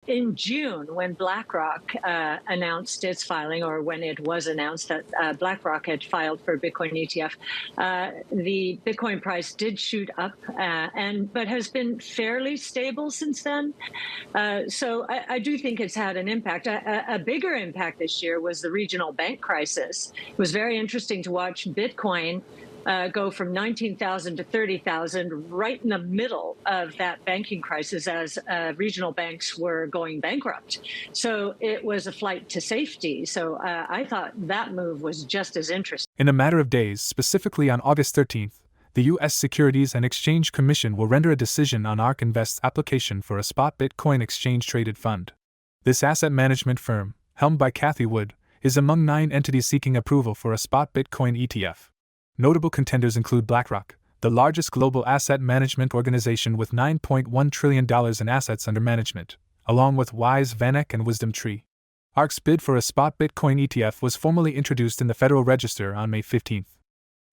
in June, when BlackRock announced its filing, or when it was announced that BlackRock had filed for Bitcoin ETF, the Bitcoin price did shoot up, but has been fairly stable since then. So I do think it's had an impact. A bigger impact this year was the regional bank crisis. It was very interesting to watch Bitcoin go from 19,000 to 30,000 right in the middle of that banking crisis as regional banks were going bankrupt. So it was a flight to safety. So I thought that move was just as interesting. In a matter of days, specifically on August 13th, the U.S. Securities and Exchange Commission will render a decision on ARK Invest's application for a spot Bitcoin exchange-traded fund. This asset management firm, helmed by Cathie Wood, is among 9 entities seeking approval for a spot Bitcoin ETF. Notable contenders include BlackRock, the largest global asset management organization with $9.1 trillion in assets under management, along with Wise, VanEck, and WisdomTree. ARK's bid for a spot Bitcoin ETF was formally introduced in the Federal Register on May 15th.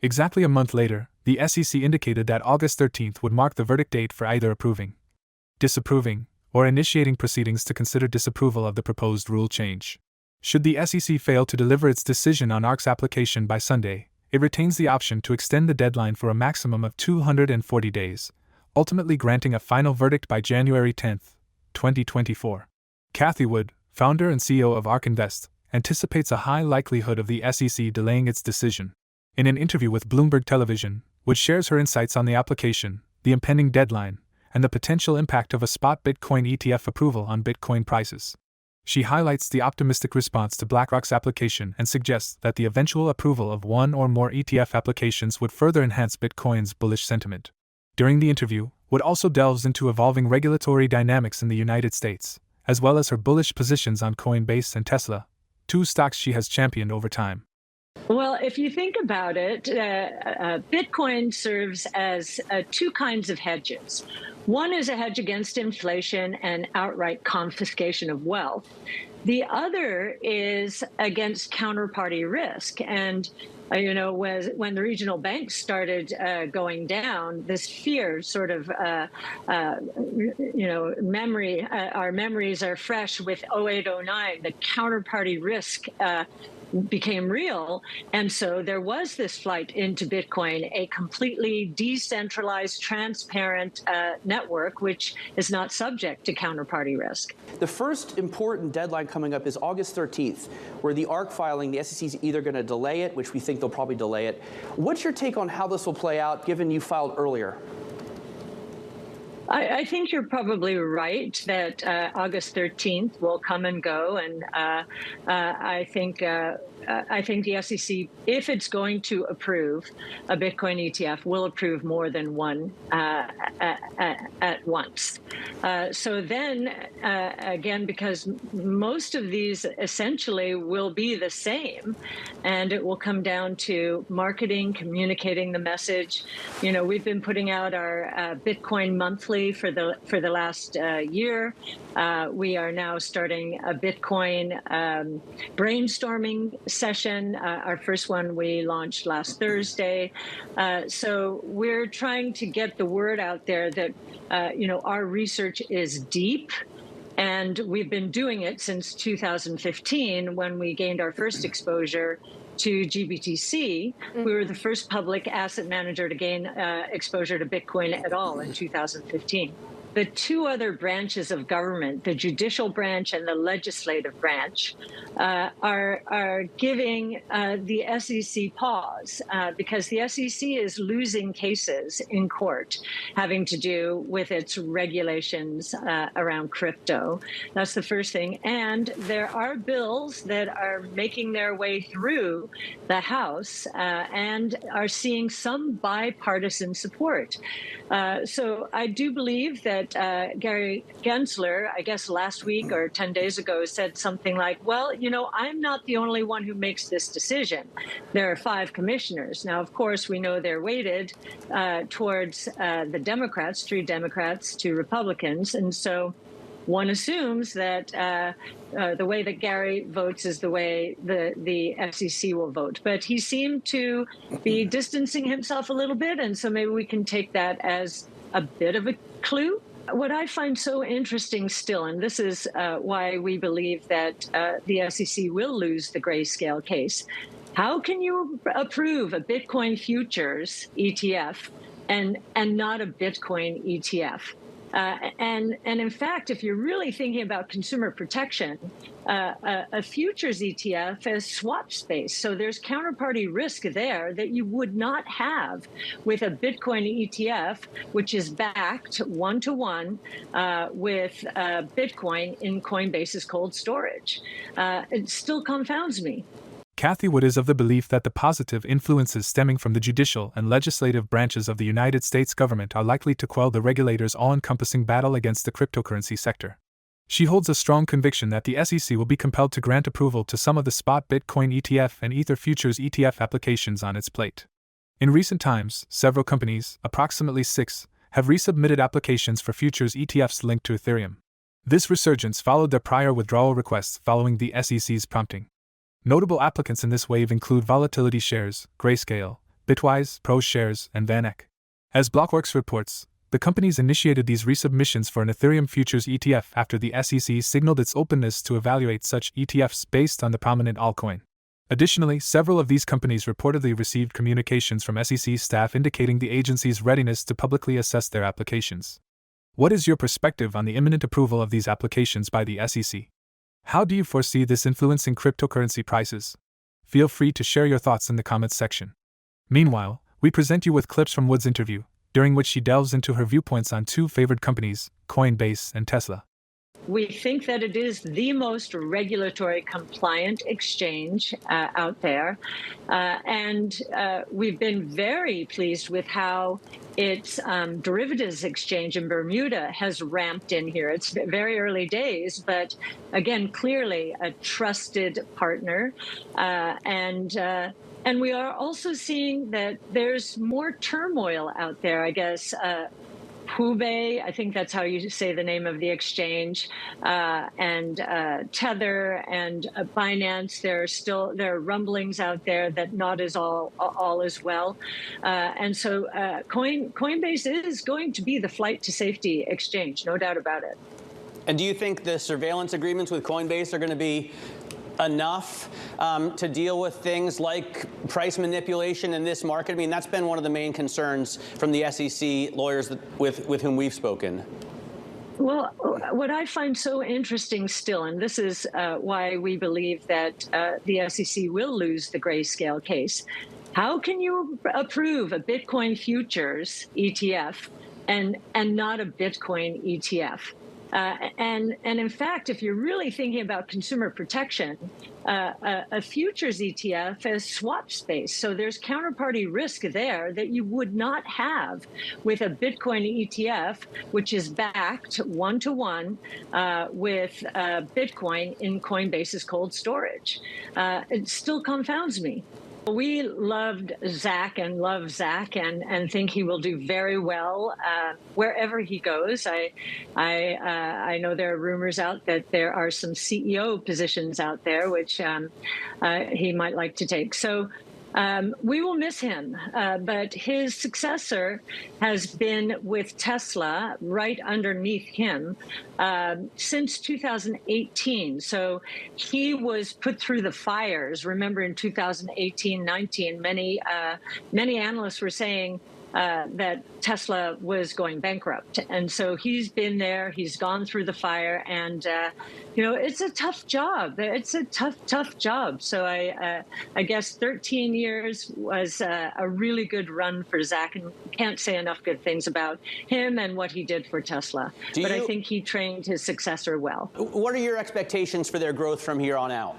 Exactly a month later, the SEC indicated that August 13th would mark the verdict date for either approving, disapproving, or initiating proceedings to consider disapproval of the proposed rule change. Should the SEC fail to deliver its decision on ARK's application by Sunday, it retains the option to extend the deadline for a maximum of 240 days, ultimately granting a final verdict by January 10, 2024. Cathie Wood, founder and CEO of ARK Invest, anticipates a high likelihood of the SEC delaying its decision. In an interview with Bloomberg Television, Wood shares her insights on the application, the impending deadline, and the potential impact of a spot Bitcoin ETF approval on Bitcoin prices. She highlights the optimistic response to BlackRock's application and suggests that the eventual approval of one or more ETF applications would further enhance Bitcoin's bullish sentiment. During the interview, Wood also delves into evolving regulatory dynamics in the United States, as well as her bullish positions on Coinbase and Tesla, 2 stocks she has championed over time. Well, if you think about it, Bitcoin serves as 2 kinds of hedges. One is a hedge against inflation and outright confiscation of wealth. The other is against counterparty risk. And, when the regional banks started going down, this fear sort of, our memories are fresh with 0809, the counterparty risk became real. And so there was this flight into Bitcoin, a completely decentralized, transparent network, which is not subject to counterparty risk. The first important deadline coming up is August 13th, where the ARK filing, the SEC is either going to delay it, which we think they'll probably delay it. What's your take on how this will play out, given you filed earlier? I think you're probably right that August 13th will come and go, and I think the SEC, if it's going to approve a Bitcoin ETF, will approve more than one at once. So then, again, because most of these essentially will be the same, and it will come down to marketing, communicating the message. We've been putting out our Bitcoin monthly for the last year. We are now starting a Bitcoin brainstorming session. Our first one we launched last Thursday. So we're trying to get the word out there that our research is deep. And we've been doing it since 2015, when we gained our first exposure to GBTC. We were the first public asset manager to gain exposure to Bitcoin at all in 2015. The 2 other branches of government, the judicial branch and the legislative branch, are giving the SEC pause because the SEC is losing cases in court having to do with its regulations around crypto. That's the first thing. And there are bills that are making their way through the House and are seeing some bipartisan support. So I do believe that Gary Gensler, I guess last week or 10 days ago, said something like, well, I'm not the only one who makes this decision. There are 5 commissioners. Now, of course, we know they're weighted towards the Democrats, 3 Democrats, 2 Republicans. And so one assumes that the way that Gary votes is the way the FCC will vote. But he seemed to be distancing himself a little bit, and so maybe we can take that as a bit of a clue. What I find so interesting still, and this is why we believe that the SEC will lose the grayscale case, how can you approve a Bitcoin futures ETF and not a Bitcoin ETF? And in fact, if you're really thinking about consumer protection, a futures ETF is swap space. So there's counterparty risk there that you would not have with a Bitcoin ETF, which is backed one-to-one with Bitcoin in Coinbase's cold storage. It still confounds me. Cathie Wood is of the belief that the positive influences stemming from the judicial and legislative branches of the United States government are likely to quell the regulators' all-encompassing battle against the cryptocurrency sector. She holds a strong conviction that the SEC will be compelled to grant approval to some of the spot Bitcoin ETF and Ether futures ETF applications on its plate. In recent times, several companies, approximately 6, have resubmitted applications for futures ETFs linked to Ethereum. This resurgence followed their prior withdrawal requests following the SEC's prompting. Notable applicants in this wave include Volatility Shares, Grayscale, Bitwise, ProShares, and VanEck. As Blockworks reports, the companies initiated these resubmissions for an Ethereum futures ETF after the SEC signaled its openness to evaluate such ETFs based on the prominent altcoin. Additionally, several of these companies reportedly received communications from SEC staff indicating the agency's readiness to publicly assess their applications. What is your perspective on the imminent approval of these applications by the SEC? How do you foresee this influencing cryptocurrency prices? Feel free to share your thoughts in the comments section. Meanwhile, we present you with clips from Wood's interview, during which she delves into her viewpoints on two favored companies, Coinbase and Tesla. We think that it is the most regulatory compliant exchange out there. And we've been very pleased with how its derivatives exchange in Bermuda has ramped in here. It's very early days, but again, clearly a trusted partner. And we are also seeing that there's more turmoil out there, I guess. Hubei, I think that's how you say the name of the exchange, and Tether and Binance. There are rumblings out there that not is all is well, and so Coinbase is going to be the flight to safety exchange, no doubt about it. And do you think the surveillance agreements with Coinbase are going to be enough to deal with things like price manipulation in this market? I mean, that's been one of the main concerns from the SEC lawyers with whom we've spoken. Well, what I find so interesting still, and this is why we believe that the SEC will lose the grayscale case, how can you approve a Bitcoin futures ETF and not a Bitcoin ETF? And in fact, if you're really thinking about consumer protection, a futures ETF is swap space. So there's counterparty risk there that you would not have with a Bitcoin ETF, which is backed one-to-one with Bitcoin in Coinbase's cold storage. It still confounds me. We loved Zach and love Zach and think he will do very well wherever he goes. I know there are rumors out that there are some CEO positions out there which he might like to take. So we will miss him, but his successor has been with Tesla right underneath him since 2018. So he was put through the fires. Remember, in 2018-19, many analysts were saying that Tesla was going bankrupt. And so he's been there, he's gone through the fire, and, it's a tough job. It's a tough job. So I guess 13 years was a really good run for Zach, and can't say enough good things about him and what he did for Tesla. But I think he trained his successor well. What are your expectations for their growth from here on out?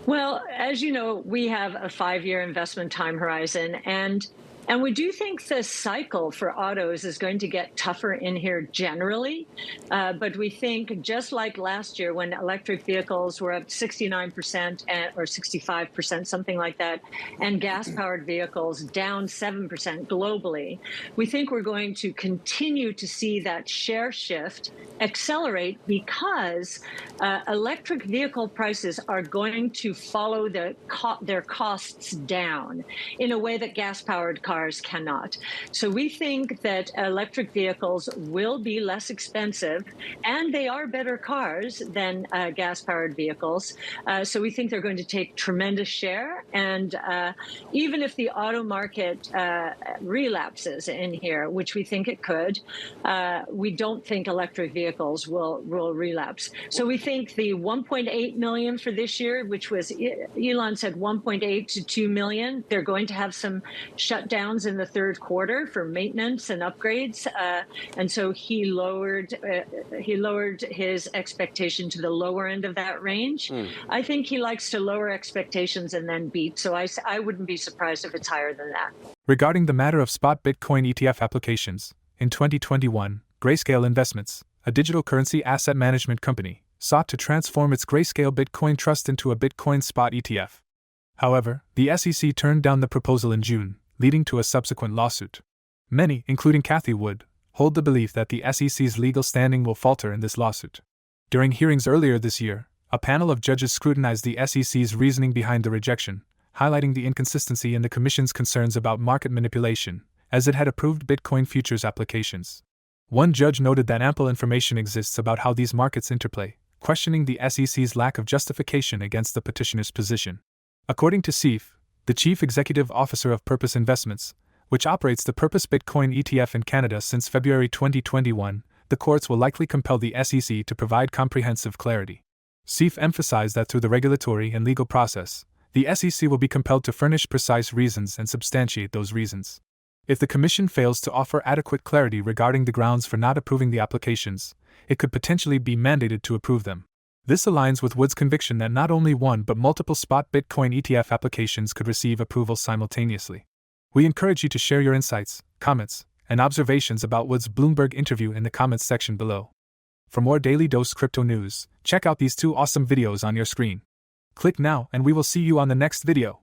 Well, as you know, we have a 5-year investment time horizon, and we do think the cycle for autos is going to get tougher in here generally. But we think, just like last year when electric vehicles were up 69% or 65%, something like that, and gas-powered vehicles down 7% globally, we think we're going to continue to see that share shift accelerate because electric vehicle prices are going to follow their costs down in a way that gas-powered cars cars cannot. So we think that electric vehicles will be less expensive, and they are better cars than gas-powered vehicles. So we think they're going to take tremendous share. And even if the auto market relapses in here, which we think it could, we don't think electric vehicles will relapse. So we think the 1.8 million for this year, which was, Elon said 1.8 to 2 million, they're going to have some shutdowns in the third quarter for maintenance and upgrades. And so he lowered his expectation to the lower end of that range. I think he likes to lower expectations and then beat. So I wouldn't be surprised if it's higher than that. Regarding the matter of spot Bitcoin ETF applications, in 2021, Grayscale Investments, a digital currency asset management company, sought to transform its Grayscale Bitcoin Trust into a Bitcoin spot ETF. However, the SEC turned down the proposal in June, leading to a subsequent lawsuit. Many, including Cathie, would hold the belief that the SEC's legal standing will falter in this lawsuit. During hearings earlier this year, a panel of judges scrutinized the SEC's reasoning behind the rejection, highlighting the inconsistency in the Commission's concerns about market manipulation, as it had approved Bitcoin futures applications. One judge noted that ample information exists about how these markets interplay, questioning the SEC's lack of justification against the petitioner's position. According to Cathie, the chief executive officer of Purpose Investments, which operates the Purpose Bitcoin ETF in Canada since February 2021, the courts will likely compel the SEC to provide comprehensive clarity. Cathie emphasized that through the regulatory and legal process, the SEC will be compelled to furnish precise reasons and substantiate those reasons. If the Commission fails to offer adequate clarity regarding the grounds for not approving the applications, it could potentially be mandated to approve them. This aligns with Wood's conviction that not only one but multiple spot Bitcoin ETF applications could receive approval simultaneously. We encourage you to share your insights, comments, and observations about Wood's Bloomberg interview in the comments section below. For more Daily Dose Crypto news, check out these two awesome videos on your screen. Click now and we will see you on the next video.